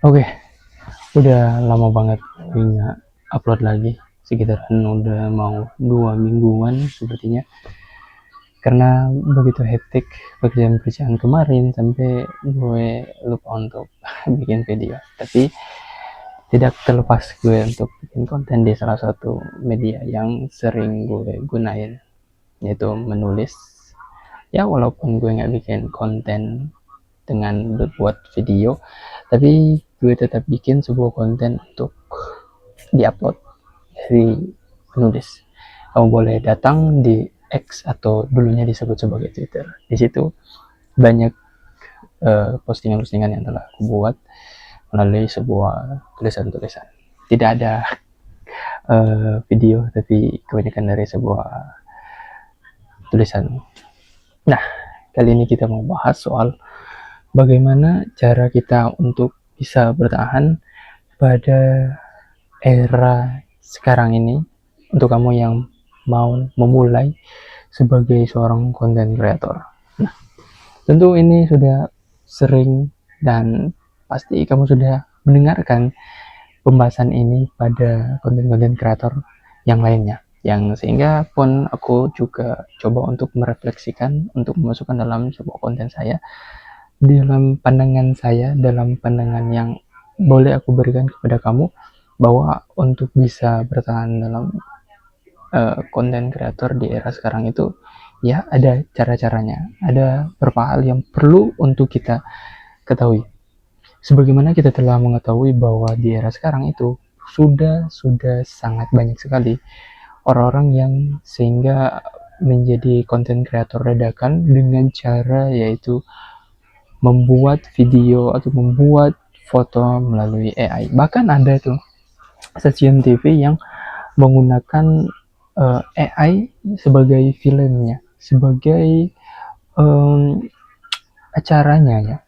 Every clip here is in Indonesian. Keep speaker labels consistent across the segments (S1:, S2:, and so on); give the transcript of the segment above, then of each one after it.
S1: Oke, udah lama banget nggak upload lagi, sekitaran udah mau 2 mingguan sepertinya. Karena begitu hektik pekerjaan-pekerjaan kemarin sampai gue lupa untuk bikin video. Tapi tidak terlepas gue untuk bikin konten di salah satu media yang sering gue gunain, yaitu menulis. Ya walaupun gue nggak bikin konten dengan buat video, tapi gue tetap bikin sebuah konten untuk diupload dari menulis. Kamu boleh datang di X atau dulunya disebut sebagai Twitter. Di situ banyak postingan-postingan yang telah aku buat melalui sebuah tulisan-tulisan. Tidak ada video, tapi kebanyakan dari sebuah tulisan. Nah, kali ini kita mau bahas soal bagaimana cara kita untuk bisa bertahan pada era sekarang ini, untuk kamu yang mau memulai sebagai seorang content creator. Nah, tentu ini sudah sering dan pasti kamu sudah mendengarkan pembahasan ini pada konten-konten kreator yang lainnya, yang sehingga pun aku juga coba untuk merefleksikan, untuk memasukkan dalam sebuah konten saya, dalam pandangan saya, dalam pandangan yang boleh aku berikan kepada kamu, bahwa untuk bisa bertahan dalam konten kreator di era sekarang itu, ya ada cara-caranya, ada beberapa hal yang perlu untuk kita ketahui. Sebagaimana kita telah mengetahui bahwa di era sekarang itu sudah sangat banyak sekali orang-orang yang sehingga menjadi konten kreator dadakan dengan cara yaitu membuat video atau membuat foto melalui AI. Bahkan ada tuh stasiun TV yang menggunakan AI sebagai filmnya, sebagai acaranya ya.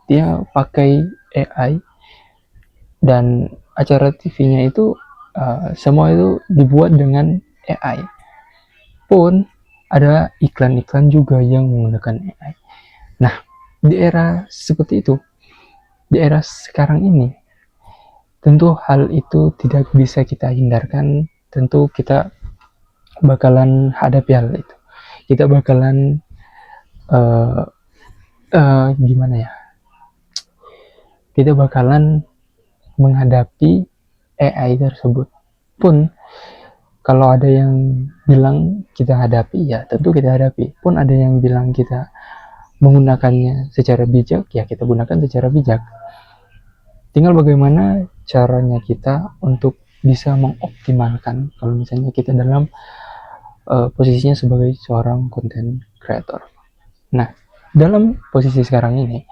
S1: Dia pakai AI dan acara TV-nya itu semua itu dibuat dengan AI. Pun ada iklan-iklan juga yang menggunakan AI. Nah, di era seperti itu, di era sekarang ini, tentu hal itu tidak bisa kita hindarkan. Tentu kita bakalan hadapi hal itu. Kita bakalan gimana ya? Kita bakalan menghadapi AI tersebut. Pun kalau ada yang bilang kita hadapi, ya tentu kita hadapi. Pun ada yang bilang kita menggunakannya secara bijak, ya kita gunakan secara bijak. Tinggal bagaimana caranya kita untuk bisa mengoptimalkan kalau misalnya kita dalam posisinya sebagai seorang content creator. Nah, dalam posisi sekarang ini,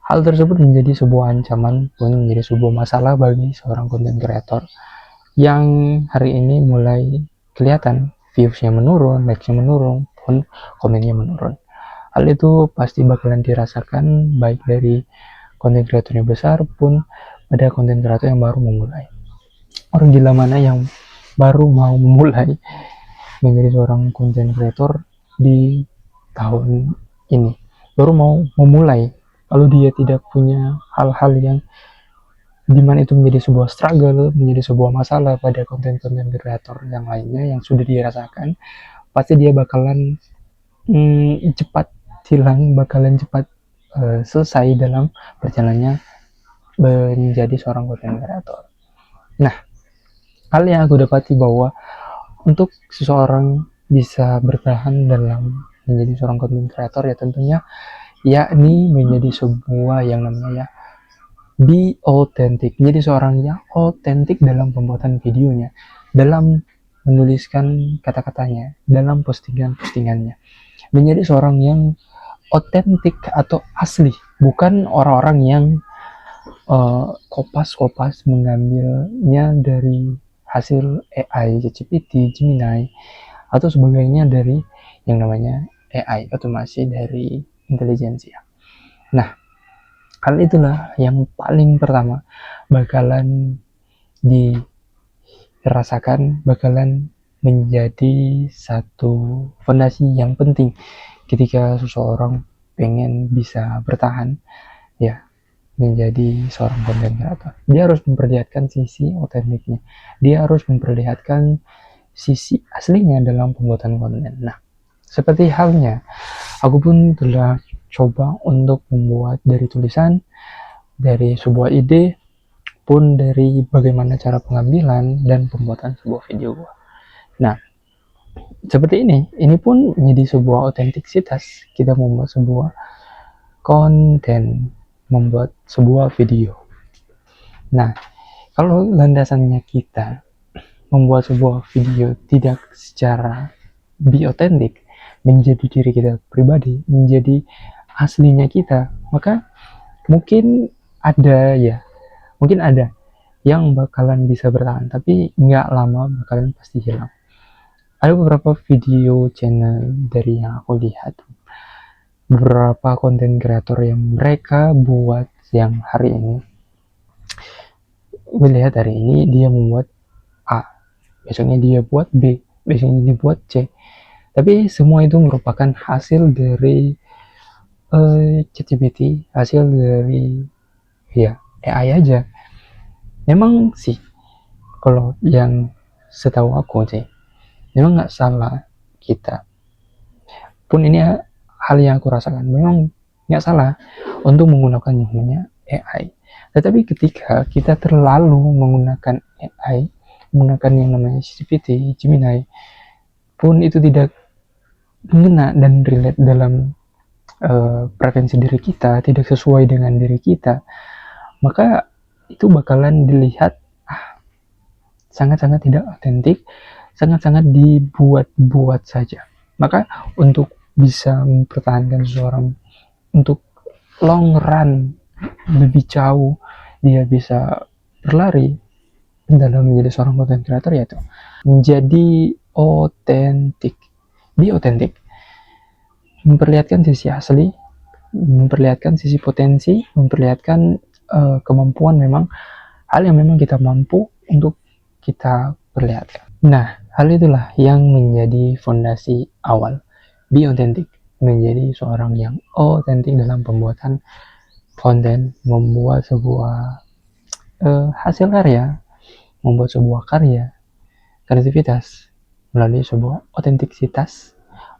S1: hal tersebut menjadi sebuah ancaman pun menjadi sebuah masalah bagi seorang content creator yang hari ini mulai kelihatan views-nya menurun, likes-nya menurun, pun komennya menurun. Hal itu pasti bakalan dirasakan baik dari konten kreatornya besar pun ada konten kreator yang baru memulai. Orang gila mana yang baru mau memulai menjadi seorang konten kreator di tahun ini, baru mau memulai, kalau dia tidak punya hal-hal yang dimana itu menjadi sebuah struggle, menjadi sebuah masalah pada konten-konten kreator yang lainnya yang sudah dirasakan, pasti dia bakalan cepat hilang, bakalan cepat selesai dalam perjalanannya menjadi seorang konten kreator. Nah, hal yang aku dapati bahwa untuk seseorang bisa bertahan dalam menjadi seorang konten kreator ya tentunya yakni menjadi sebuah yang namanya be authentic, menjadi seorang yang otentik dalam pembuatan videonya, dalam menuliskan kata-katanya, dalam postingan-postingannya, menjadi seorang yang otentik atau asli, bukan orang-orang yang kopas-kopas mengambilnya dari hasil AI, ChatGPT, Gemini, atau sebagainya dari yang namanya AI, otomasi dari intelijensia. Nah, hal itulah yang paling pertama bakalan dirasakan, bakalan menjadi satu fondasi yang penting ketika seseorang pengen bisa bertahan, ya menjadi seorang content creator. Dia harus memperlihatkan sisi otentiknya. Dia harus memperlihatkan sisi aslinya dalam pembuatan konten. Nah, seperti halnya, aku pun telah coba untuk membuat dari tulisan, dari sebuah ide, pun dari bagaimana cara pengambilan dan pembuatan sebuah video gua. Nah, seperti ini pun menjadi sebuah otentiksitas. Kita membuat sebuah konten, membuat sebuah video. Nah, kalau landasannya kita membuat sebuah video tidak secara be authentic, menjadi diri kita pribadi, menjadi aslinya kita, maka mungkin ada yang bakalan bisa bertahan, tapi nggak lama bakalan pasti hilang. Ada beberapa video channel dari yang aku lihat, beberapa konten kreator yang mereka buat yang hari ini, gue lihat hari ini dia membuat A, besoknya dia buat B, besoknya dia buat C, tapi semua itu merupakan hasil dari ChatGPT, hasil dari ya AI aja. Memang sih kalau yang setahu aku sih memang nggak salah kita pun, ini hal yang aku rasakan, memang nggak salah untuk menggunakan yang namanya AI. Tetapi ketika kita terlalu menggunakan AI, menggunakan yang namanya ChatGPT, Gemini, pun itu tidak mengena dan relate dalam preferensi diri kita, tidak sesuai dengan diri kita, maka itu bakalan dilihat sangat-sangat tidak otentik, sangat-sangat dibuat-buat saja. Maka untuk bisa mempertahankan seseorang untuk long run lebih jauh, dia bisa berlari dalam menjadi seorang content creator, yaitu menjadi otentik. Be otentik, memperlihatkan sisi asli, memperlihatkan sisi potensi, memperlihatkan kemampuan, memang hal yang memang kita mampu untuk kita perlihatkan. Nah, hal itulah yang menjadi fondasi awal be authentic, menjadi seorang yang otentik dalam pembuatan konten, membuat sebuah hasil karya, membuat sebuah kreativitas melalui sebuah otentiksitas,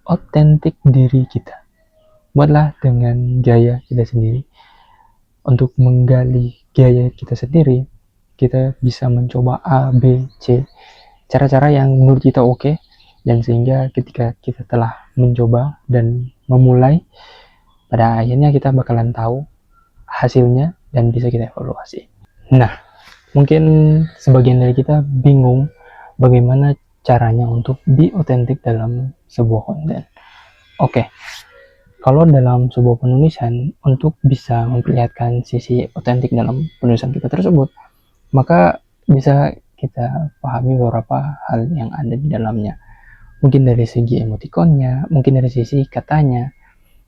S1: otentik diri kita. Buatlah dengan gaya kita sendiri. Untuk menggali gaya kita sendiri, kita bisa mencoba A, B, C, cara-cara yang menurut kita oke, dan sehingga ketika kita telah mencoba dan memulai, pada akhirnya kita bakalan tahu hasilnya dan bisa kita evaluasi. Nah, mungkin sebagian dari kita bingung bagaimana caranya untuk be authentic dalam sebuah konten. Oke, kalau dalam sebuah penulisan, untuk bisa memperlihatkan sisi otentik dalam penulisan kita tersebut, maka bisa kita pahami beberapa hal yang ada di dalamnya. Mungkin dari segi emotikonnya, mungkin dari sisi katanya,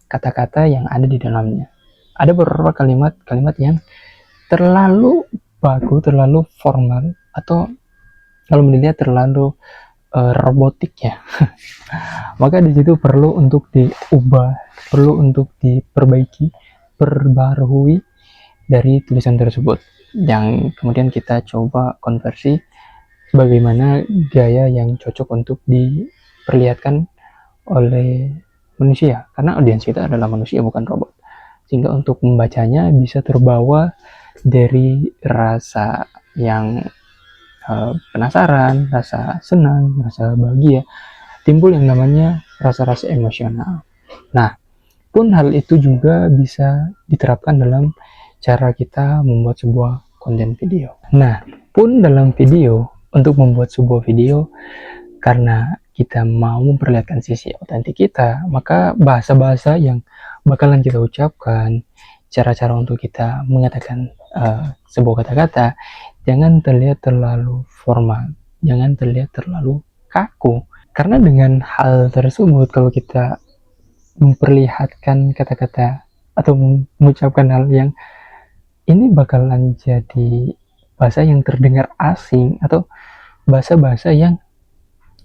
S1: kata-kata yang ada di dalamnya. Ada beberapa kalimat-kalimat yang terlalu baku, terlalu formal, atau kalau dilihat terlalu robotik ya. Maka di situ perlu untuk diubah, perlu untuk diperbaiki, perbarui dari tulisan tersebut, yang kemudian kita coba konversi bagaimana gaya yang cocok untuk diperlihatkan oleh manusia, karena audiens kita adalah manusia, bukan robot, sehingga untuk membacanya bisa terbawa dari rasa yang penasaran, rasa senang, rasa bahagia, timbul yang namanya rasa-rasa emosional. Nah, pun hal itu juga bisa diterapkan dalam cara kita membuat sebuah konten video. Nah, pun dalam video, untuk membuat sebuah video, karena kita mau memperlihatkan sisi otentik kita, maka bahasa-bahasa yang bakalan kita ucapkan, cara-cara untuk kita mengatakan sebuah kata-kata, jangan terlihat terlalu formal, jangan terlihat terlalu kaku. Karena dengan hal tersebut, kalau kita memperlihatkan kata-kata atau mengucapkan hal yang ini, bakalan jadi bahasa yang terdengar asing, atau bahasa-bahasa yang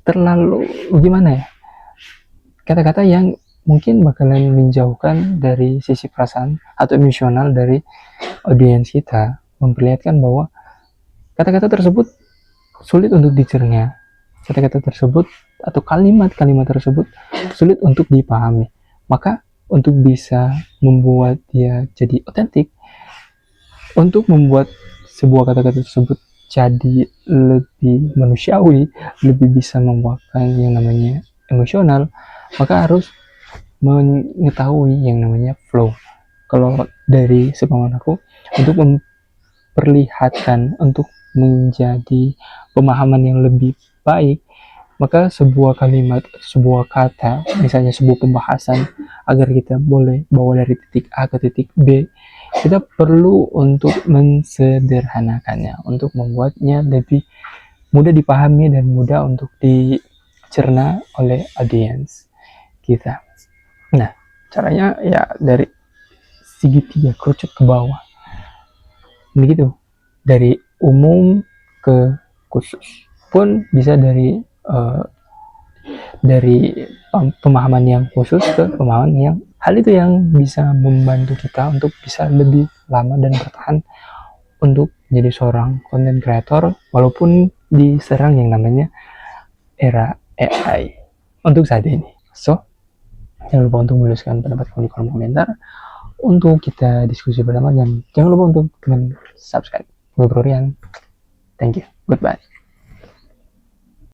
S1: terlalu gimana ya, kata-kata yang mungkin bakalan menjauhkan dari sisi perasaan atau emosional dari audiens kita memperlihatkan bahwa kata-kata tersebut sulit untuk dicerna, kata-kata tersebut atau kalimat-kalimat tersebut sulit untuk dipahami. Maka untuk bisa membuat dia jadi otentik, untuk membuat sebuah kata-kata tersebut jadi lebih manusiawi, lebih bisa membawakan yang namanya emosional, maka harus mengetahui yang namanya flow. Kalau dari sepemahaman aku, untuk memperlihatkan, untuk menjadi pemahaman yang lebih baik, maka sebuah kalimat, sebuah kata, misalnya sebuah pembahasan, agar kita boleh bawa dari titik A ke titik B, kita perlu untuk mensederhanakannya, untuk membuatnya lebih mudah dipahami dan mudah untuk dicerna oleh audiens kita. Nah, caranya ya dari segitiga kerucut ke bawah. Begitu. Dari umum ke khusus. Pun bisa dari pemahaman yang khusus ke pemahaman yang hal itu yang bisa membantu kita untuk bisa lebih lama dan bertahan untuk menjadi seorang content creator walaupun diserang yang namanya era AI untuk saat ini. So, jangan lupa untuk menuliskan pendapat kamu di kolom komentar untuk kita diskusi bersama dan jangan lupa untuk teman subscribe. Gue Bro Rian. Thank you. Goodbye.